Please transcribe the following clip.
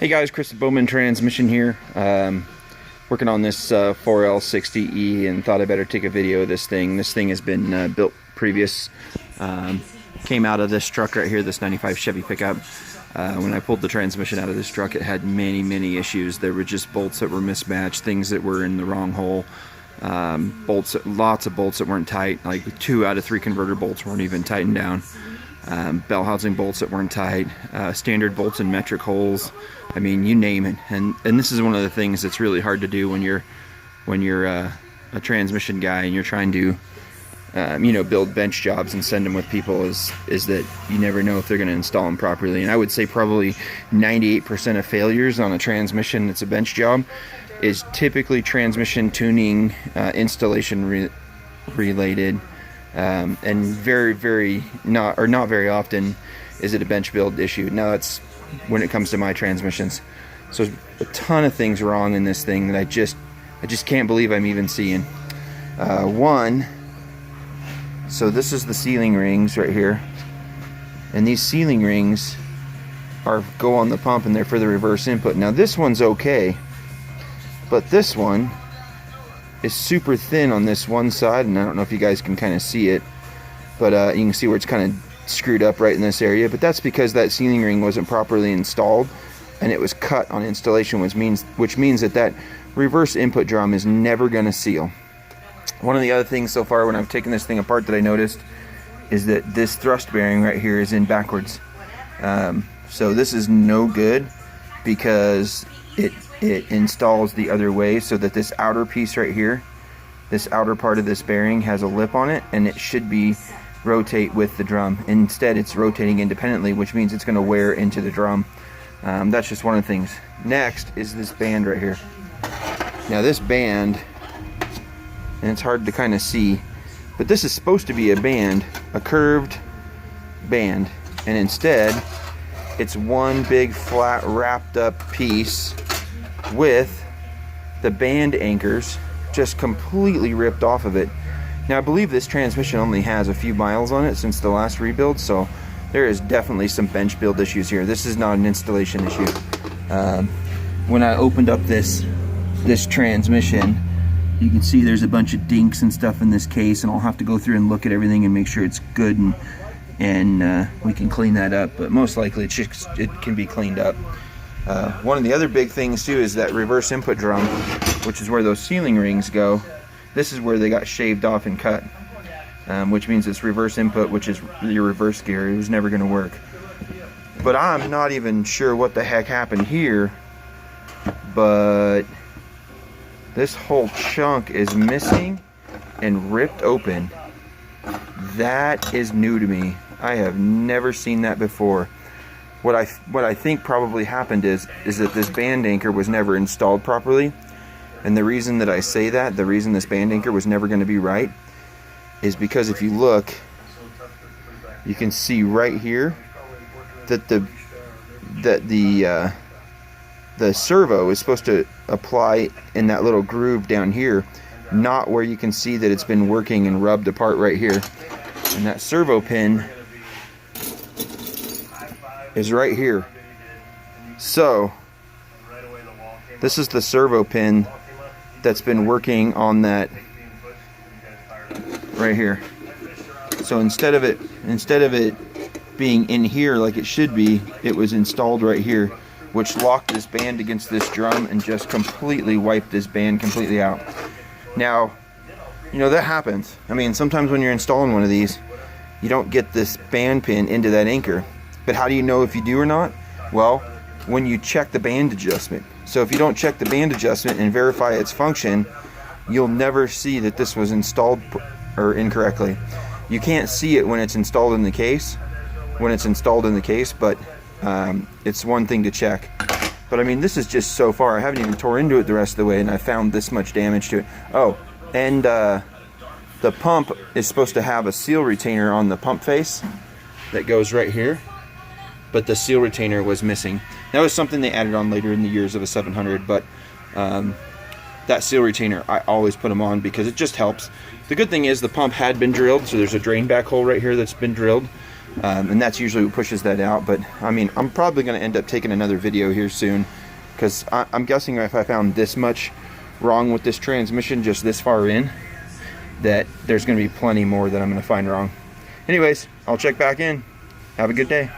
Hey guys, Chris Bowman Transmission here. Working on this 4L60E and thought I better take a video of this thing. This thing has been built previous. Came out of this truck right here, this 95 Chevy pickup. When I pulled the transmission out of this truck, it had many issues. There were just bolts that were mismatched, things that were in the wrong hole. Lots of bolts that weren't tight, like 2 out of 3 converter bolts weren't even tightened down. Bell housing bolts that weren't tight, standard bolts in metric holes. I mean, you name it. And this is one of the things that's really hard to do when you're a transmission guy and you're trying to build bench jobs and send them with people, is that you never know if they're going to install them properly. And I would say probably 98% of failures on a transmission that's a bench job is typically transmission tuning, installation related. And very not very often is it a bench build issue. Now that's when it comes to my transmissions. So there's a ton of things wrong in this thing that I just can't believe I'm even seeing. One, so this is the sealing rings right here, and these sealing rings go on the pump and they're for the reverse input. Now this one's okay, but this one is super thin on this one side, and I don't know if you guys can kind of see it, but you can see where it's kind of screwed up right in this area. But that's because that sealing ring wasn't properly installed and it was cut on installation, which means that reverse input drum is never going to seal. One of the other things so far when I've taken this thing apart that I noticed is that this thrust bearing right here is in backwards. So this is no good because it installs the other way, so that this outer piece right here, this outer part of this bearing, has a lip on it, and it should be rotate with the drum. Instead it's rotating independently, which means it's going to wear into the drum. That's just one of the things. Next is this band right here. Now this band, and it's hard to kind of see, but this is supposed to be a band, a curved band, and instead it's one big flat wrapped up piece with the band anchors just completely ripped off of it. Now I believe this transmission only has a few miles on it since the last rebuild, so there is definitely some bench build issues here. This is not an installation issue. When I opened up this transmission, you can see there's a bunch of dinks and stuff in this case, and I'll have to go through and look at everything and make sure it's good, and we can clean that up, but most likely it can be cleaned up. One of the other big things too is that reverse input drum, which is where those sealing rings go. This is where they got shaved off and cut, which means it's reverse input, which is your reverse gear. It was never going to work. But I'm not even sure what the heck happened here, but this whole chunk is missing and ripped open. That is new to me. I have never seen that before. What I think probably happened is that this band anchor was never installed properly. And the reason that I say that, the reason this band anchor was never going to be right, is because if you look, you can see right here that the servo is supposed to apply in that little groove down here, not where you can see that it's been working and rubbed apart right here. And that servo pin is right here. So this is the servo pin that's been working on that right here. So instead of it being in here like it should be, it was installed right here, which locked this band against this drum and just completely wiped this band completely out. Now, that happens. I mean, sometimes when you're installing one of these, you don't get this band pin into that anchor. But how do you know if you do or not? Well, when you check the band adjustment. So if you don't check the band adjustment and verify its function, you'll never see that this was installed incorrectly. You can't see it when it's installed in the case, but it's one thing to check. But I mean, this is just so far. I haven't even tore into it the rest of the way, and I found this much damage to it. Oh, and the pump is supposed to have a seal retainer on the pump face that goes right here, but the seal retainer was missing. That was something they added on later in the years of a 700, but that seal retainer, I always put them on because it just helps. The good thing is the pump had been drilled, so there's a drain back hole right here that's been drilled. and that's usually what pushes that out. But I mean, I'm probably going to end up taking another video here soon, because I'm guessing if I found this much wrong with this transmission just this far in, that there's going to be plenty more that I'm going to find wrong. Anyways, I'll check back in. Have a good day.